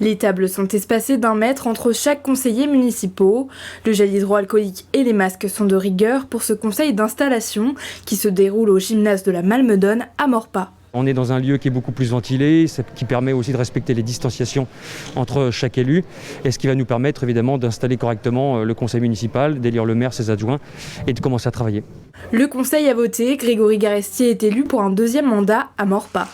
Les tables sont espacées d'1 mètre entre chaque conseiller municipal. Le gel hydroalcoolique et les masques sont de rigueur pour ce conseil d'installation qui se déroule au gymnase de la Malmedonne à Maurepas. On est dans un lieu qui est beaucoup plus ventilé, qui permet aussi de respecter les distanciations entre chaque élu et ce qui va nous permettre évidemment d'installer correctement le conseil municipal, d'élire le maire, ses adjoints et de commencer à travailler. Le conseil a voté, Grégory Garestier est élu pour un 2e mandat à Maurepas.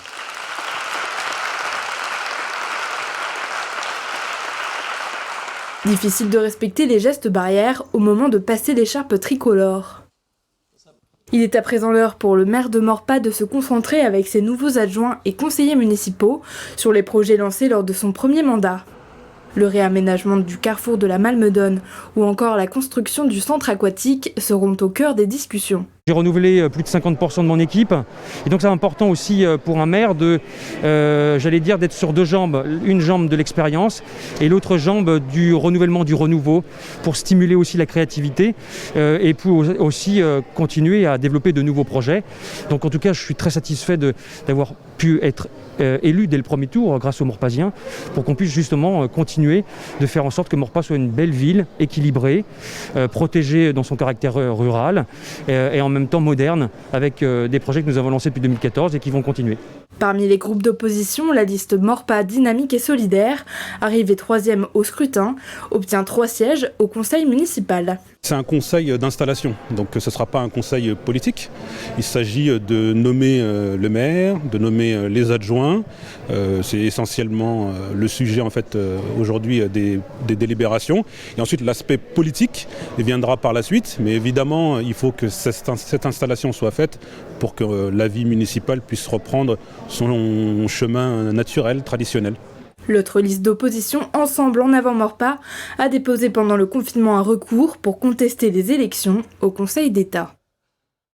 Difficile de respecter les gestes barrières au moment de passer l'écharpe tricolore. Il est à présent l'heure pour le maire de Maurepas de se concentrer avec ses nouveaux adjoints et conseillers municipaux sur les projets lancés lors de son premier mandat. Le réaménagement du carrefour de la Malmedonne ou encore la construction du centre aquatique seront au cœur des discussions. J'ai renouvelé plus de 50% de mon équipe et donc c'est important aussi pour un maire d'être sur 2 jambes, une jambe de l'expérience et l'autre jambe du renouvellement, du renouveau pour stimuler aussi la créativité et pour aussi continuer à développer de nouveaux projets. Donc en tout cas je suis très satisfait d'avoir pu être élu dès le premier tour grâce aux Maurepasiens pour qu'on puisse justement continuer de faire en sorte que Maurepas soit une belle ville équilibrée, protégée dans son caractère rural et en même temps moderne avec des projets que nous avons lancés depuis 2014 et qui vont continuer. Parmi les groupes d'opposition, la liste Maurepas dynamique et solidaire, arrivée 3e au scrutin, obtient 3 sièges au conseil municipal. C'est un conseil d'installation, donc ce ne sera pas un conseil politique. Il s'agit de nommer le maire, de nommer les adjoints. C'est essentiellement le sujet en fait aujourd'hui des délibérations. Et ensuite l'aspect politique viendra par la suite, mais évidemment il faut que cette installation soit faite pour que la vie municipale puisse reprendre son chemin naturel, traditionnel. L'autre liste d'opposition, Ensemble en avant Maurepas, a déposé pendant le confinement un recours pour contester les élections au Conseil d'État.